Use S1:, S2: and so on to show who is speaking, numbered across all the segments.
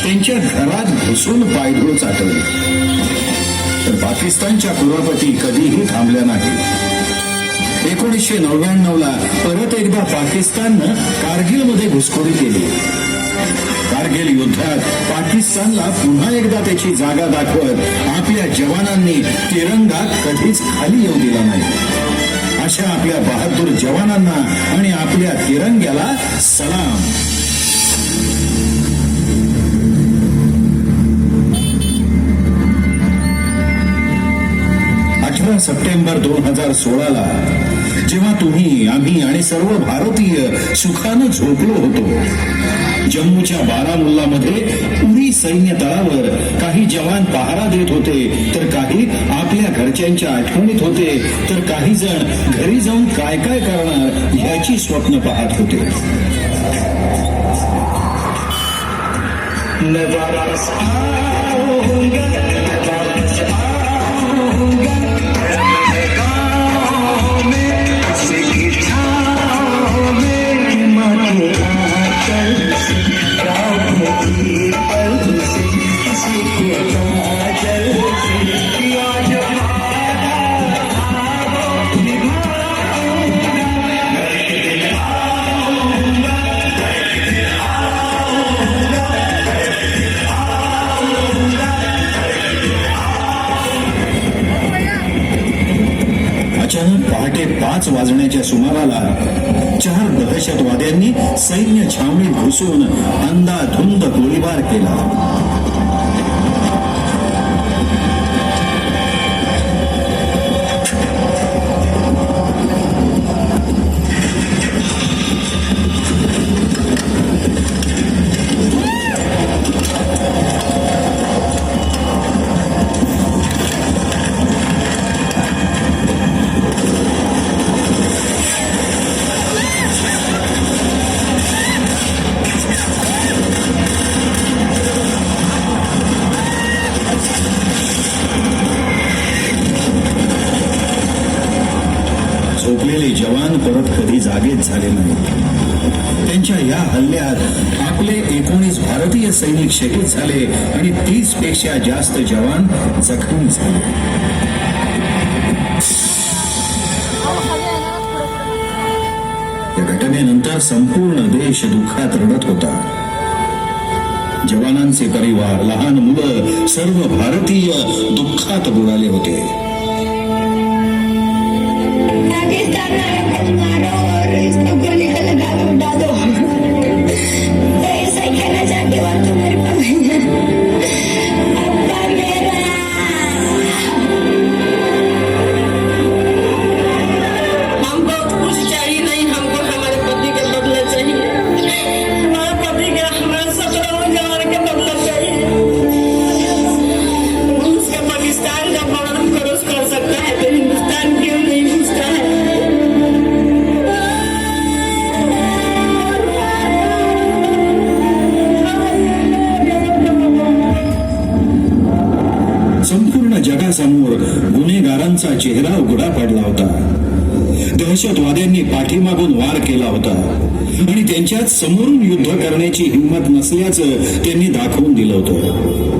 S1: त्यांच्या घरात घुसून पायधूळ चाटवली. तर पाकिस्तानच्या कुरापती कधीही थांबल्या नाही. 1999ला परत एकदा पाकिस्ताननं कारगिलमध्ये घुसखोरी केली. कारगिल युद्धात पाकिस्तानला पुन्हा एकदा त्याची जागा दाखवत आपल्या जवानांनी तिरंगा कधीच खाली येऊ दिला नाही. अशा आपल्या बहादूर जवानांना आणि आपल्या तिरंग्याला सलाम. 18 सप्टेंबर 2016ला जेव्हा तुम्ही, आम्ही आणि सर्व भारतीय सुखानं झोपलो होतो, जम्मूच्या बारामुल्लामध्ये उरी सैन्य तळावर काही जवान पहारा देत होते, तर काही आपल्या घरच्यांच्या आठवणीत होते, तर काही जण घरी जाऊन काय काय करणार याची स्वप्न पाहत होते. अचानक पहाटे 5 वाजण्याच्या सुमाराला 4 दहशतवाद्यांनी सैन्य छावणीत घुसून अंदाधुंद गोळीबार केला. झोपलेले जवान परत कधी जागेच झाले नाहीत. त्यांच्या या हल्ल्यात आपले 19 भारतीय सैनिक शहीद झाले आणि 30 पेक्षा जास्त जवान जखमी झाले. या घटनेनंतर संपूर्ण देश दुःखात रडत होता. जवानांचे परिवार, लहान मुलं, सर्व भारतीय दुःखात बुडाले होते. संपूर्ण जगासमोर गुन्हेगारांचा चेहरा उघडा पडला होता. दहशतवाद्यांनी पाठीमागून वार केला होता आणि त्यांच्यात समोरून युद्ध करण्याची हिंमत नसल्याचं त्यांनी दाखवून दिलं होतं.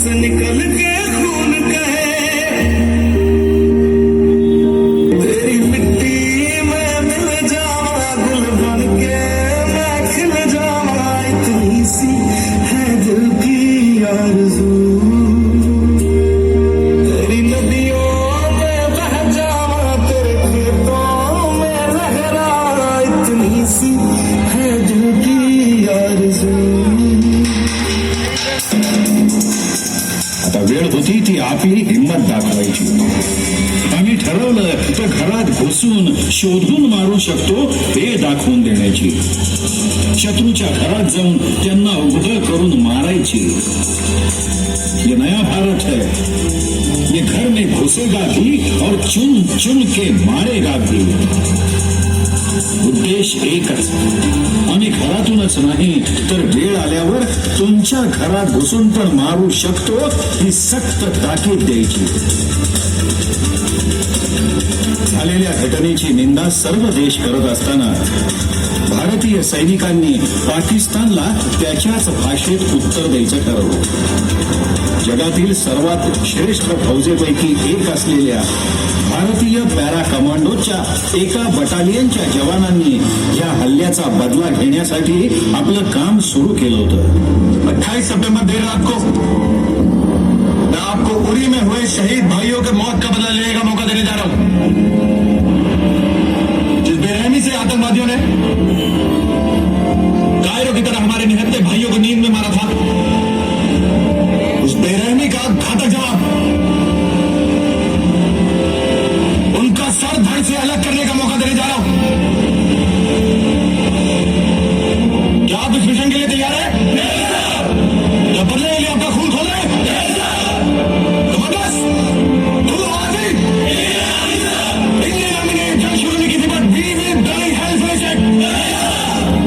S1: निकल के खून कहे तेरी मिट्टी में मिल जावा, गुल बन के मैं खिल जावा, इतनी सी है दिल की
S2: आरज़ू तेरी नदियों में बह जावा तेरे खेतों में लहरा इतनी सी है दिल की आरज़ू.
S1: आता वेळ होती ती आपली हिंमत दाखवायची. आम्ही ठरवलं तर घरात घुसून शोधून मारू शकतो ते दाखवून देण्याची. शत्रूच्या घरात जाऊन त्यांना उघड करून मारायची. ये नया भारत है, ये घर में घुसेगा भी और चुन चुन के मारेगा भी. उद्देश एकच, आम्ही घरातूनच नाही तर वेळ आल्यावर तुमच्या घरात घुसून पण मारू शकतो ही सक्त ताकीद द्यायची. झालेल्या घटनेची निंदा सर्व देश करत असताना भारतीय सैनिकांनी पाकिस्तानला त्याच्याच भाषेत उत्तर द्यायचं ठरवलं. जगातील सर्वात श्रेष्ठ फौजेपैकी एक असलेल्या भारतीय पॅरा कमांडोच्या एका बटालियनच्या जवानांनी या हल्ल्याचा बदला घेण्यासाठी आपलं काम सुरू केलं होतं.
S3: 28 सितंबर देर रात को मैं आपको उरी में हुए शहीद भाइयों के मौत का बदला लेने का मौका देने जा रहा हूं. जिस बेरहमी से आतंकवादियों ने कायरों की तरह हमारे निहत्थे भाइयों को नींद में मारा था, उस बेरहमी का घातक जवाब उनका सर धड़ से अलग करने का मौका देने जा रहा हूं. क्या आप इस मिशन के लिए तैयार हैं? क्या बदले के लिए आपका खून खोल रहे हैं? कमांडर्स, तुम हाजिर. इंडियन आर्मी ने जंग शुरू नहीं की थी, but we will bloody hell finish it.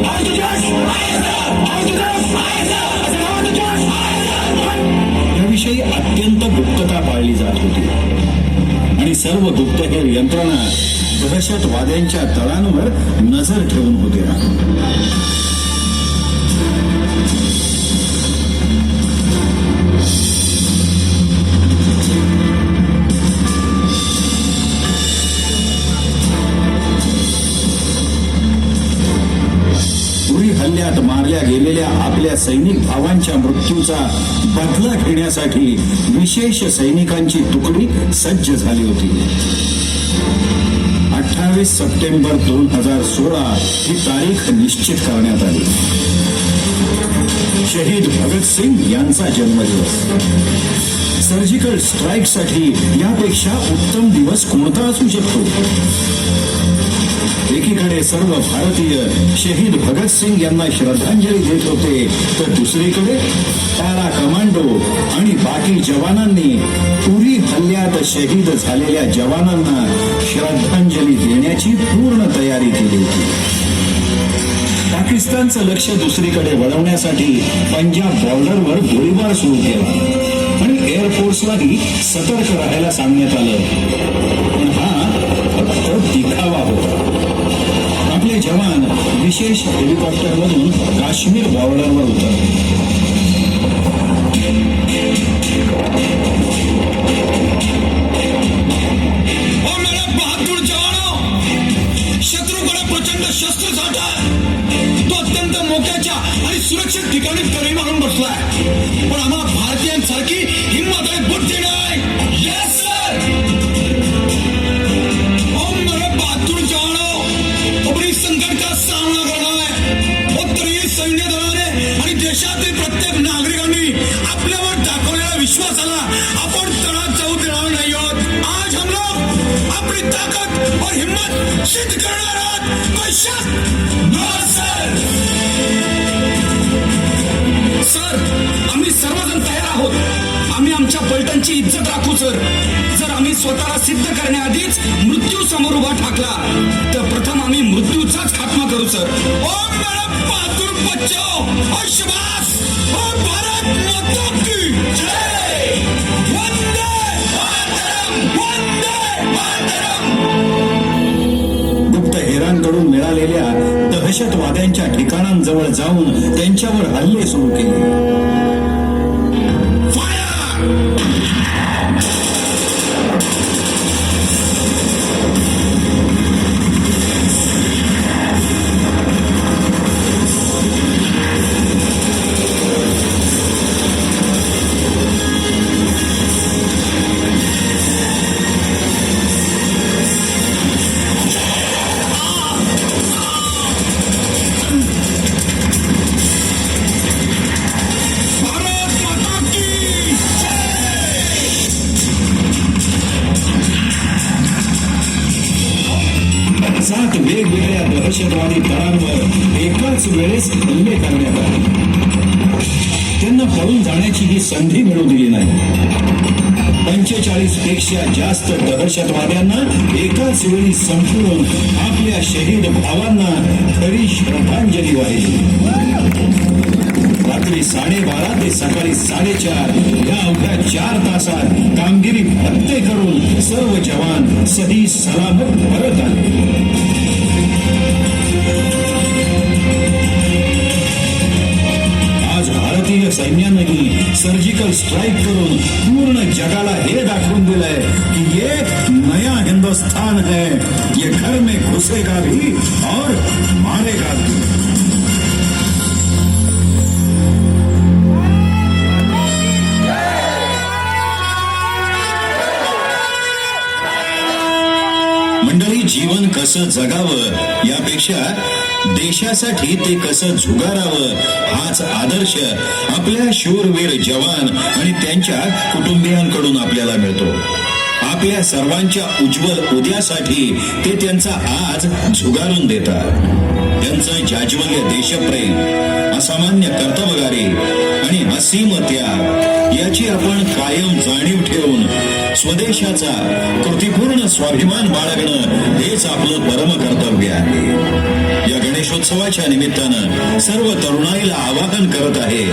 S3: Out to just, out to just, out to just.
S1: याविषयी अत्यंत गुप्तता पाळली जात होती आणि सर्व गुप्तहेर यंत्रणा दहशतवाद्यांच्या तळांवर नजर ठेवून होत्या. उरी हल्ल्यात मारल्या गेलेल्या आपल्या सैनिक भावांच्या मृत्यूचा बदला घेण्यासाठी विशेष सैनिकांची तुकडी सज्ज झाली होती. 28 सप्टेंबर 2016 ही तारीख निश्चित करण्यात आली. शहीद भगतसिंग यांचा जन्मदिवस. सर्जिकल स्ट्राईकसाठी यापेक्षा उत्तम दिवस कोणता असू शकतो? एकीकडे सर्व भारतीय शहीद भगतसिंग यांना श्रद्धांजली देत होते, तर दुसरीकडे पॅरा कमांडो आणि बाकी जवानांनी उरी हल्ल्यात शहीद झालेल्या जवानांना श्रद्धांजली देण्याची पूर्ण तयारी केली होती. पाकिस्तानचं लक्ष दुसरीकडे वळवण्यासाठी पंजाब बॉर्डरवर गोळीबार सुरू केला आणि एअरफोर्सलाही सतर्क राहायला सांगण्यात आलं. पण हा फक्त दिखावा होता. आपले जवान विशेष हेलिकॉप्टरमधून काश्मीर बॉर्डरवर उतरले.
S3: बहादूर जवानो, शत्रूकडे प्रचंड शस्त्रसाठा आहे. तो अत्यंत मोक्याच्या आणि सुरक्षित ठिकाणी तरी मारून बसलाय, पण आम्हाला भारतीयांसारखी हिंमत आणि बुद्धी नाही. Yes sir. ओ मेरे बहादूर जवानो, अपनी संकट का सामना करना है. उत्तरीय सैन्य दलाने आणि देशातील प्रत्येक नागरिकांनी आपल्यावर दाखवलेल्या विश्वासाला आपण तळात जाऊ देणार नाही आहोत. आज हम लोग अपनी ताकद और हिम्मत सिद्ध करणार आहोत. कोई शक नाही सर. सर, आम्ही सर्वजण तयार आहोत. आम्ही आमच्या पलटणची इज्जत राखू सर. जर आम्ही स्वतःला सिद्ध करण्याआधीच मृत्यू समोर उभा ठाकला तर प्रथम आम्ही मृत्यूचाच खात्मा करू सर. ओ मेरा बहादूर बच्चो, ओ शबास, ओ भारत माता की जय. वंदे मातरम, वंदे मातरम.
S1: गुप्तहेरांकडून मिळालेल्या दहशतवाद्यांच्या ठिकाणांजवळ जाऊन त्यांच्यावर हल्ले सुरू केले. आपल्या दहशतवादी तळांवर एकाच वेळेस हल्ले करण्यात आले. त्यांना पळून जाण्याची ही संधी मिळू दिली नाही. 45 पेक्षा जास्त दहशतवाद्यांना एकाच वेळी संपवून आपल्या शहीद भावांना खरी श्रद्धांजली वाहिली. रात्री 12:30 ते सकाळी 4:30 या अवघ्या 4 तासात कामगिरी फत्ते करून सर्व जवान सही सलामत परत आले. आज भारतीय सैन्यानंही सर्जिकल स्ट्राईक करून पूर्ण जगाला हे दाखवून दिलंय की ये नया हिंदुस्तान है, ये घर में घुसेगा भी और मारेगा भी. मंडळी, जीवन कसं जगावं यापेक्षा देशासाठी ते कसं झुगारावं हाच आदर्श आपल्या शूरवीर जवान आणि त्यांच्या कुटुंबियांकडून आपल्याला मिळतो. आपल्या सर्वांच्या उज्ज्वल उद्यासाठी ते त्यांचा आज झुगारून देतात. त्यांचं जाज्वल्य देशप्रेम, असामान्य कर्तबगारी आणि असीम त्याग याची आपण कायम जाणीव ठेवून स्वदेशाचा कृतिपूर्ण स्वाभिमान बाळगणं हेच आपलं परम कर्तव्य आहे. या गणेशोत्सवाच्या निमित्तानं सर्व तरुणाईला आवाहन करत आहे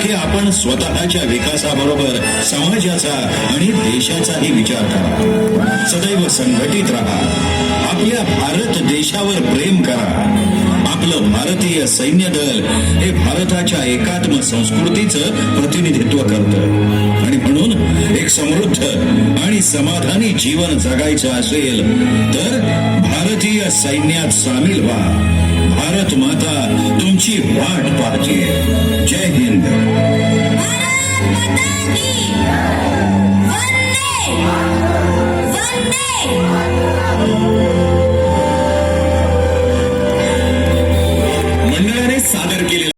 S1: की आपण स्वतःच्या विकासाबरोबर समाजाचा आणि देशाचाही विचार करा. सदैव संघटित राहा. आपल्या भारत देशावर प्रेम करा. आपलं भारतीय सैन्य दल हे भारताच्या एकात्म संस्कृतीचं प्रतिनिधित्व करतं आणि म्हणून एक समृद्ध आणि समाधानी जीवन जगायचं असेल तर भारतीय सैन्यात सामील व्हा. भारत माता तुमची वाट पाहते. जय हिंद.
S4: भारत माता की